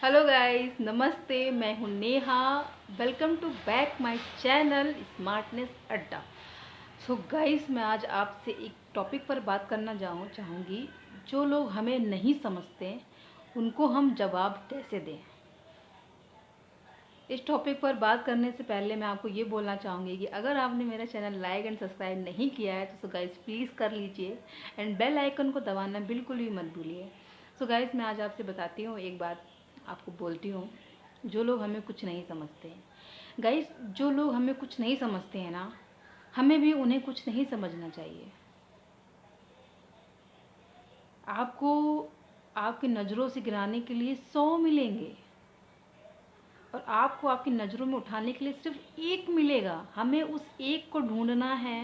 Hello guys, नमस्ते। मैं हूं Neha. Welcome to back my channel smartness Adda. So guys, मैं आज आपसे एक टॉपिक पर बात करना चाहूँगी। जो लोग हमें नहीं समझते उनको हम जवाब कैसे दें। इस टॉपिक पर बात करने से पहले मैं आपको ये बोलना चाहूँगी कि अगर आपने मेरा चैनल लाइक एंड सब्सक्राइब नहीं किया है तो गाइस प्लीज़ कर लीजिए एंड बेल आइकन को दबाना बिल्कुल भी मत भूलिए। सो गाइस, मैं आज आपसे बताती हूँ एक बात, आपको बोलती हूँ। जो लोग हमें कुछ नहीं समझते हैं गाइस, जो लोग हमें कुछ नहीं समझते हैं ना, हमें भी उन्हें कुछ नहीं समझना चाहिए। आपको आपकी नज़रों से गिराने के लिए 100 मिलेंगे और आपको आपकी नज़रों में उठाने के लिए सिर्फ एक मिलेगा। हमें उस एक को ढूंढना है,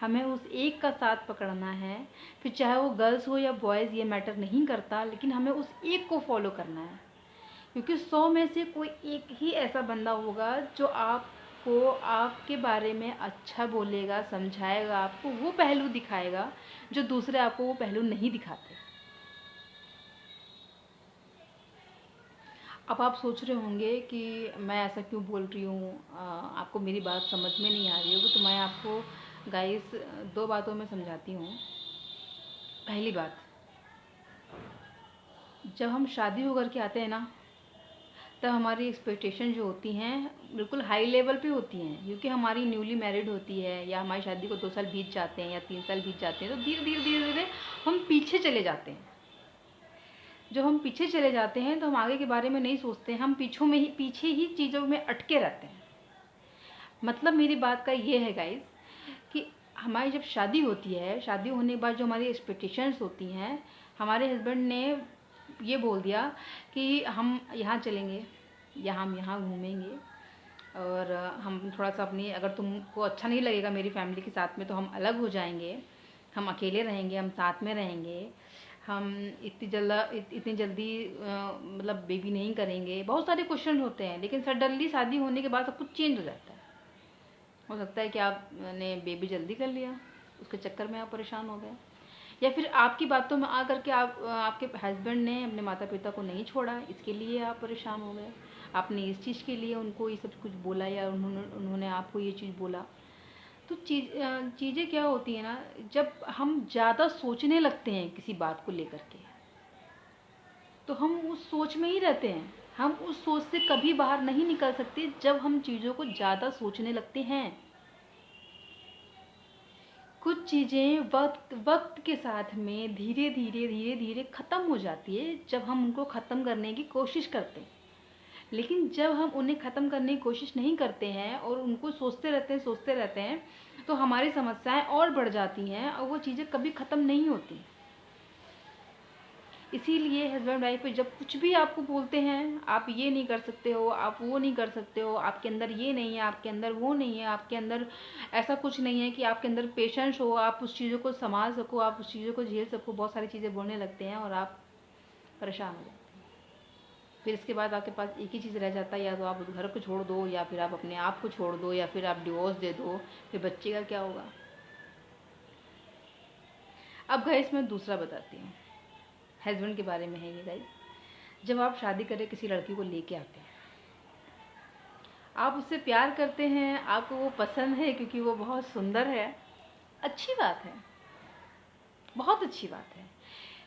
हमें उस एक का साथ पकड़ना है। फिर चाहे वो गर्ल्स हो या बॉयज़, ये मैटर नहीं करता, लेकिन हमें उस एक को फॉलो करना है। क्योंकि 100 में से कोई एक ही ऐसा बंदा होगा जो आपको आपके बारे में अच्छा बोलेगा, समझाएगा, आपको वो पहलू दिखाएगा जो दूसरे आपको वो पहलू नहीं दिखाते। अब आप सोच रहे होंगे कि मैं ऐसा क्यों बोल रही हूँ, आपको मेरी बात समझ में नहीं आ रही होगी। तो मैं आपको गाइस दो बातों में समझाती हूँ। पहली बात, जब हम शादी होकर के आते हैं ना, तब हमारी एक्सपेक्टेशन जो होती हैं बिल्कुल हाई लेवल पे होती हैं। क्योंकि हमारी न्यूली मैरिड होती है या हमारी शादी को 2 साल बीत जाते हैं या 3 साल बीत जाते हैं, तो धीरे धीरे धीरे धीरे हम पीछे चले जाते हैं। जब हम पीछे चले जाते हैं तो हम आगे के बारे में नहीं सोचते हैं, हम पीछे ही चीज़ों में अटके रहते हैं। मतलब मेरी बात का ये है गाइस कि हमारी जब शादी होती है, शादी होने के बाद जो हमारी एक्सपेक्टेशंस होती हैं, हमारे हस्बैंड ने ये बोल दिया कि हम यहाँ चलेंगे या हम यहाँ घूमेंगे और हम थोड़ा सा अपनी, अगर तुमको अच्छा नहीं लगेगा मेरी फैमिली के साथ में तो हम अलग हो जाएंगे, हम अकेले रहेंगे, हम साथ में रहेंगे, हम इतनी जल्दी मतलब बेबी नहीं करेंगे। बहुत सारे क्वेश्चन होते हैं, लेकिन सडनली शादी होने के बाद सब कुछ चेंज हो जाता है। हो सकता है कि आपने बेबी जल्दी कर लिया, उसके चक्कर में आप परेशान हो गए, या फिर आपकी बातों में आकर के आपके हस्बैंड ने अपने माता पिता को नहीं छोड़ा, इसके लिए आप परेशान हो गए। आपने इस चीज़ के लिए उनको ये सब कुछ बोला या उन्होंने आपको ये चीज़ बोला। तो चीज़ें क्या होती है ना, जब हम ज़्यादा सोचने लगते हैं किसी बात को लेकर के, तो हम उस सोच में ही रहते हैं। हम उस सोच से कभी बाहर नहीं निकल सकते जब हम चीज़ों को ज़्यादा सोचने लगते हैं। कुछ चीज़ें वक्त वक्त के साथ में धीरे धीरे धीरे धीरे ख़त्म हो जाती है जब हम उनको ख़त्म करने की कोशिश करते हैं। लेकिन जब हम उन्हें ख़त्म करने की कोशिश नहीं करते हैं और उनको सोचते रहते हैं तो हमारी समस्याएं और बढ़ जाती हैं और वो चीज़ें कभी ख़त्म नहीं होती। इसीलिए हस्बैंड वाइफ जब कुछ भी आपको बोलते हैं, आप ये नहीं कर सकते हो, आप वो नहीं कर सकते हो, आपके अंदर ये नहीं है, आपके अंदर वो नहीं है, आपके अंदर ऐसा कुछ नहीं है कि आपके अंदर पेशेंस हो, आप उस चीज़ों को संभाल सको, आप उस चीज़ों को झेल सको, बहुत सारी चीज़ें बोलने लगते हैं और आप परेशान हो जाते हैं। फिर इसके बाद आपके पास एक ही चीज़ रह जाता है, या तो आप उस घर को छोड़ दो, या फिर आप अपने आप को छोड़ दो, या फिर आप डिवोर्स दे दो। फिर बच्चे का क्या होगा। अब गाइस मैं दूसरा बताती हूँ, हस्बैंड के बारे में है ये गाइस। जब आप शादी करके किसी लड़की को लेके आते हैं, आप उससे प्यार करते हैं, आपको वो पसंद है क्योंकि वो बहुत सुंदर है, अच्छी बात है, बहुत अच्छी बात है।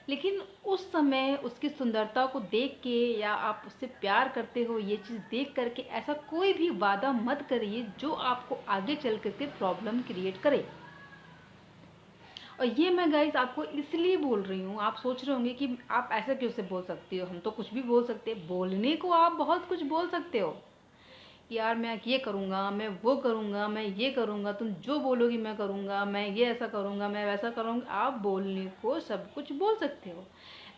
लेकिन उस समय उसकी सुंदरता को देख के या आप उससे प्यार करते हो ये चीज़ देख करके ऐसा कोई भी वादा मत करिए जो आपको आगे चल करके प्रॉब्लम क्रिएट करे। और ये मैं गाइस आपको इसलिए बोल रही हूँ, आप सोच रहे होंगे कि आप ऐसा क्यों से बोल सकती हो, हम तो कुछ भी बोल सकते हैं। बोलने को आप बहुत कुछ बोल सकते हो कि यार मैं ये करूँगा, मैं वो करूँगा, मैं ये करूँगा, तुम जो बोलोगी मैं करूँगा, मैं ये ऐसा करूँगा, मैं वैसा करूँगा। आप बोलने को सब कुछ बोल सकते हो,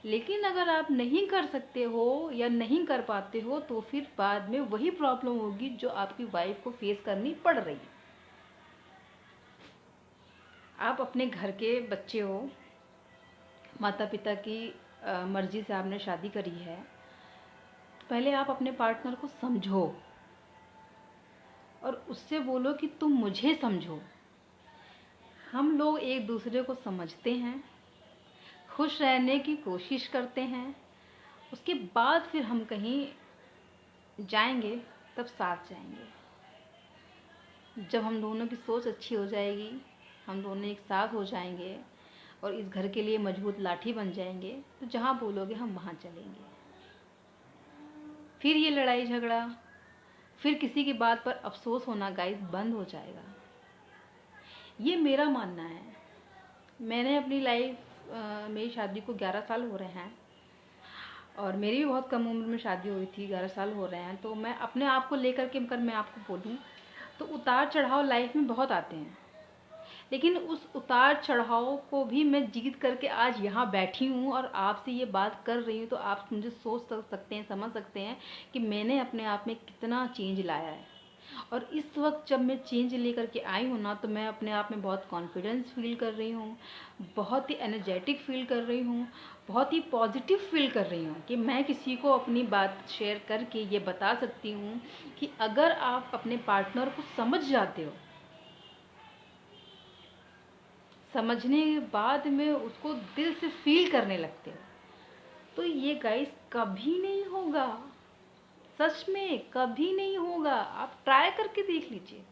लेकिन अगर आप नहीं कर सकते हो या नहीं कर पाते हो तो फिर बाद में वही प्रॉब्लम होगी जो आपकी वाइफ को फेस करनी पड़ रही है। आप अपने घर के बच्चे हो, माता पिता की मर्जी से आपने शादी करी है, तो पहले आप अपने पार्टनर को समझो और उससे बोलो कि तुम मुझे समझो। हम लोग एक दूसरे को समझते हैं, खुश रहने की कोशिश करते हैं, उसके बाद फिर हम कहीं जाएंगे, तब साथ जाएंगे। जब हम दोनों की सोच अच्छी हो जाएगी, हम दोनों एक साथ हो जाएंगे और इस घर के लिए मजबूत लाठी बन जाएंगे, तो जहाँ बोलोगे हम वहाँ चलेंगे। फिर ये लड़ाई झगड़ा, फिर किसी की बात पर अफसोस होना गाइस बंद हो जाएगा। ये मेरा मानना है। मैंने अपनी मेरी शादी को 11 साल हो रहे हैं और मेरी भी बहुत कम उम्र में शादी हुई थी, 11 साल हो रहे हैं। तो मैं अपने आप को लेकर के अगर मैं आपको बोलूँ तो उतार चढ़ाव लाइफ में बहुत आते हैं, लेकिन उस उतार चढ़ाव को भी मैं जीत करके आज यहाँ बैठी हूँ और आपसे ये बात कर रही हूँ। तो आप मुझे सोच सकते हैं, समझ सकते हैं कि मैंने अपने आप में कितना चेंज लाया है। और इस वक्त जब मैं चेंज लेकर के आई हूँ ना, तो मैं अपने आप में बहुत कॉन्फिडेंस फील कर रही हूँ, बहुत ही एनर्जेटिक फील कर रही हूँ, बहुत ही पॉजिटिव फील कर रही हूँ कि मैं किसी को अपनी बात शेयर करके ये बता सकती हूँ कि अगर आप अपने पार्टनर को समझ जाते हो, समझने के बाद में उसको दिल से फील करने लगते हो, तो ये गाइस कभी नहीं होगा। सच में कभी नहीं होगा। आप ट्राई करके देख लीजिए।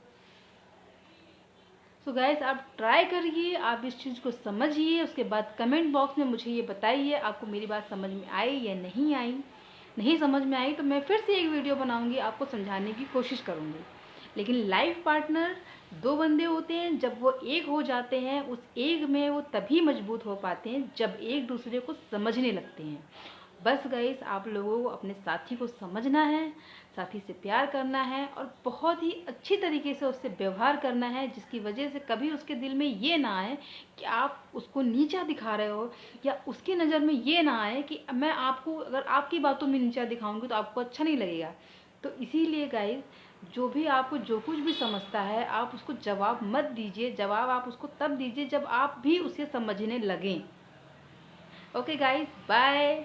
सो गाइस, आप ट्राई करिए, आप इस चीज़ को समझिए। उसके बाद कमेंट बॉक्स में मुझे ये बताइए आपको मेरी बात समझ में आई या नहीं आई। नहीं समझ में आई तो मैं फिर से एक वीडियो बनाऊंगी, आपको समझाने की कोशिश करूंगी। लेकिन लाइफ पार्टनर 2 बंदे होते हैं, जब वो एक हो जाते हैं, उस एक में वो तभी मजबूत हो पाते हैं जब एक दूसरे को समझने लगते हैं। बस गाइस, आप लोगों को अपने साथी को समझना है, साथी से प्यार करना है और बहुत ही अच्छी तरीके से उससे व्यवहार करना है, जिसकी वजह से कभी उसके दिल में ये ना आए कि आप उसको नीचा दिखा रहे हो, या उसकी नज़र में ये ना आए कि मैं आपको अगर आपकी बातों में नीचा दिखाऊंगी तो आपको अच्छा नहीं लगेगा। तो इसीलिए गाइस, जो भी आपको जो कुछ भी समझता है, आप उसको जवाब मत दीजिए। जवाब आप उसको तब दीजिए जब आप भी उसे समझने लगें। Okay guys, bye.